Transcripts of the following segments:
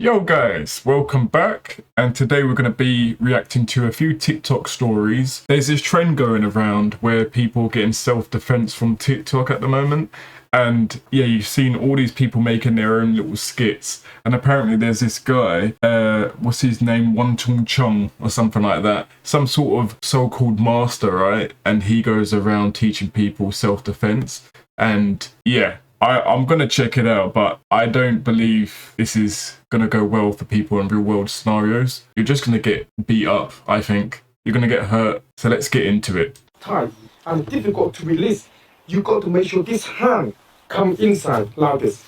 Yo guys, welcome back, and today we're going to be reacting to a few TikTok stories. There's this trend going around where people are getting self-defense from TikTok at the moment, and yeah, you've seen all these people making their own little skits, and apparently there's this guy, what's his name, Chun or something like that, some sort of so-called master, right? And he goes around teaching people self-defense, and yeah, I'm going to check it out, but I don't believe this is going to go well for people in real world scenarios. You're just going to get beat up, I think. You're going to get hurt. So let's get into it. Tight and difficult to release. You got to make sure this hand come inside like this.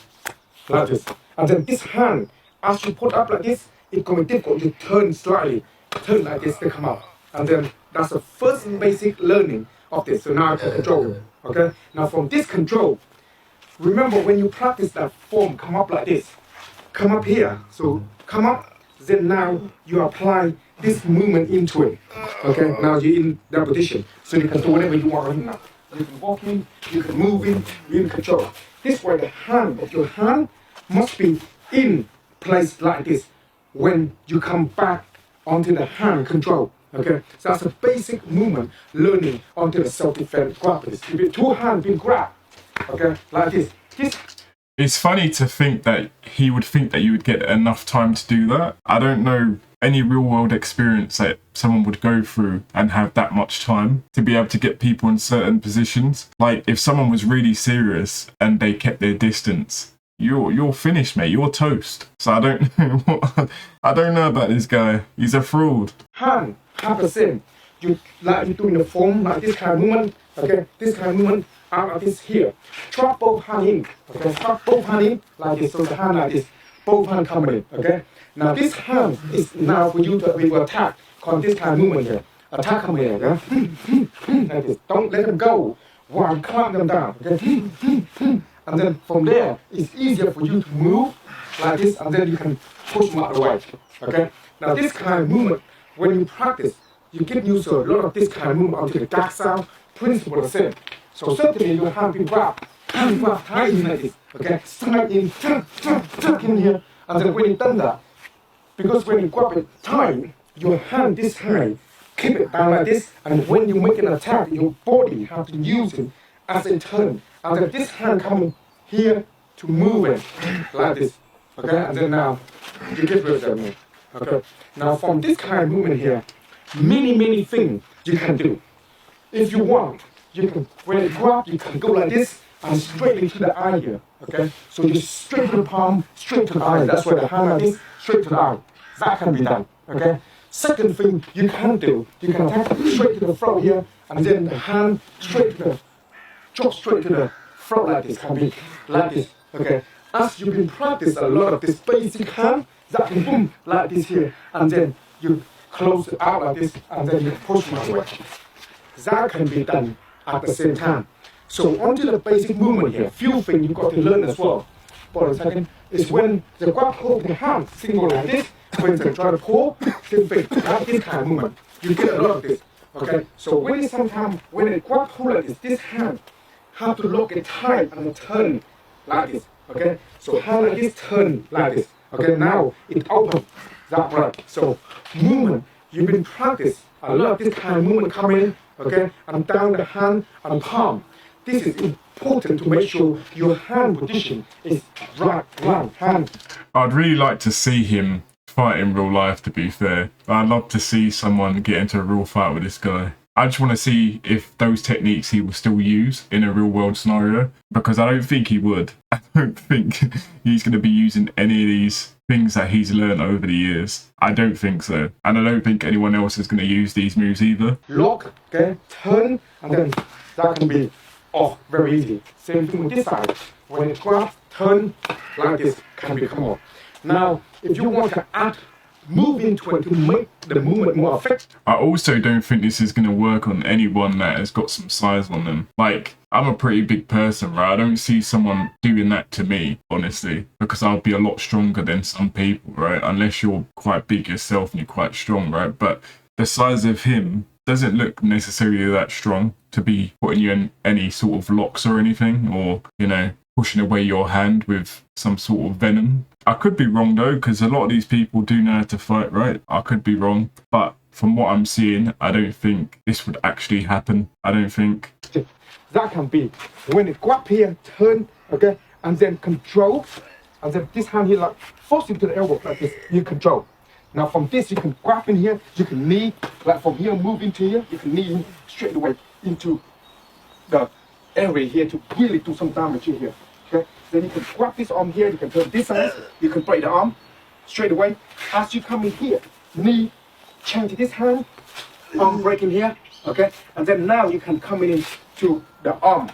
And then this hand, as you put up like this, it's going to be difficult. You turn slightly, turn like this to come out. And then that's the first basic learning of this. So now I can control it. Okay? Now from this control, remember when you practice that form, come up like this. Come up here. So come up. Then now you apply this movement into it. Okay? Now you're in that position. So you can do whatever you want right now. You can walk in, you can move in, you're in control. This way the hand of your hand must be in place like this when you come back onto the hand control. Okay? So that's a basic movement learning onto the self-defense grab. If your two hands being grabbed, okay, like this. It's funny to think that he would think that you would get enough time to do that. I don't know any real world experience that someone would go through and have that much time to be able to get people in certain positions. Like if someone was really serious and they kept their distance, you're finished, mate. You're toast. So I don't know I don't know about this guy. He's a fraud. Hand, half the same. You're doing the form like this kind of movement. Okay, this kind of movement out of this here. Trap both hand in. Okay, trap both hand in like this. So the hand like this. Both hand coming in. Okay. Now this hand is now for you to be able to attack. Call this kind of movement here. Attack coming in. Yeah? Like this. Don't let them go while clamp them down. Okay. And then from there, it's easier for you to move like this, and then you can push them out of the way. Okay. Now this kind of movement, when you practice, you get used to a lot of this kind of movement until the dark sound principle the same. So certainly your hand be grabbed tight in like this. Okay, slide in, tuck in here, and then when you done that, because when you grab it tight, your hand this high, keep it down like this, and when you make an attack, your body have to use it as a turn. And then this hand coming here to move it like this. Okay, and then now you get rid of that move. Okay, now from this kind of movement here, many things you can do. If you want, you can, when you grab, you can go like this and straight into the eye here. Okay? So you straight to the palm, straight to the eye. That's where the hand like this, straight to the eye. That can be done. Okay? Second thing you can do, you can attack straight to the throat here, and then the hand straight to the jaw, straight to the throat like this, can be like this. Okay? As you've been practicing a lot of this basic hand, that can boom like this here, and then you close it out like this, and then you push my way. That can be done at the same time. So onto the basic movement here, few things you've got to learn as well. For a second, is when the grab hold the hand, single like this, when they try to pull, same thing, like this kind of movement. You get a lot of this. Okay? So when sometimes when the grab hold like this hand have to lock it tight and turn like this. Okay? So hand like this, turn like this. Okay, now it opens that right. So movement, you've been practice a lot of this kind of movement coming in, okay, and down the hand and palm. This is important to make sure your hand position is right hand. I'd really like to see him fight in real life, to be fair. I'd love to see someone get into a real fight with this guy. I just want to see if those techniques he will still use in a real world scenario, because I don't think he would. I don't think he's going to be using any of these things that he's learned over the years. I don't think so. And I don't think anyone else is going to use these moves either. Lock, okay, turn, and then that can be off very easy. Same thing with this side. When it grabs, turn, like this, can become off. Now, if you want to add move into it to make the movement more effective. I also don't think this is going to work on anyone that has got some size on them. Like, I'm a pretty big person, right? I don't see someone doing that to me, honestly, because I'll be a lot stronger than some people, right? Unless you're quite big yourself and you're quite strong, right? But the size of him doesn't look necessarily that strong to be putting you in any sort of locks or anything, or, you know, pushing away your hand with some sort of venom. I could be wrong though, because a lot of these people do know how to fight, right? I could be wrong, but from what I'm seeing, I don't think this would actually happen. I don't think. That can be when it grab here, turn, okay, and then control, and then this hand here like force into the elbow like this. You control. Now from this you can grab in here. You can knee like from here move into here. You can knee straight away into the area here to really do some damage in here. Okay. Then you can grab this arm here. You can turn this side. You can break the arm straight away. As you come in here, knee change this hand, arm breaking here. Okay, and then now you can come in to the arm,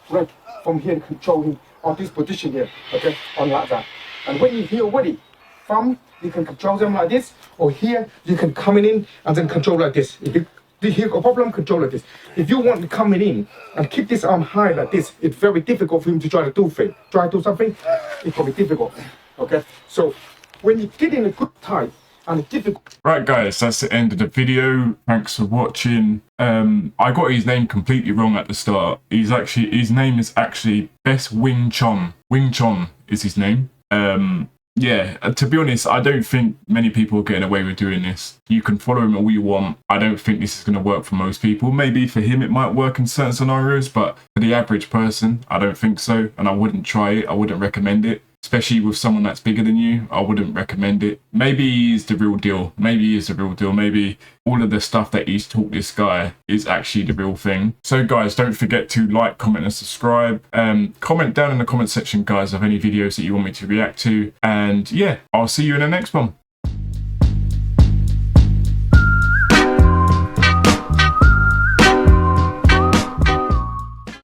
right, from here controlling on this position here, okay, on like that. And when you're here already, from you can control them like this, or here you can come in and then control like this. If you hear a problem, control like this. If you want to come in and keep this arm high like this, it's very difficult for him to try to do things. Try to do something, it can be difficult. Okay, so when you get in a good time. Right guys, that's the end of the video. Thanks for watching. I got his name completely wrong at the start. His name is actually Best Wing Chun. Wing Chun is his name. Yeah, to be honest, I don't think many people are getting away with doing this. You can follow him all you want. I don't think this is going to work for most people. Maybe for him it might work in certain scenarios, but for the average person, I don't think so. And I wouldn't try it. I wouldn't recommend it. Especially with someone that's bigger than you, I wouldn't recommend it. Maybe he's the real deal. Maybe he is the real deal. Maybe all of the stuff that he's taught this guy is actually the real thing. So guys, don't forget to like, comment and subscribe. Comment down in the comment section, guys, of any videos that you want me to react to. And yeah, I'll see you in the next one.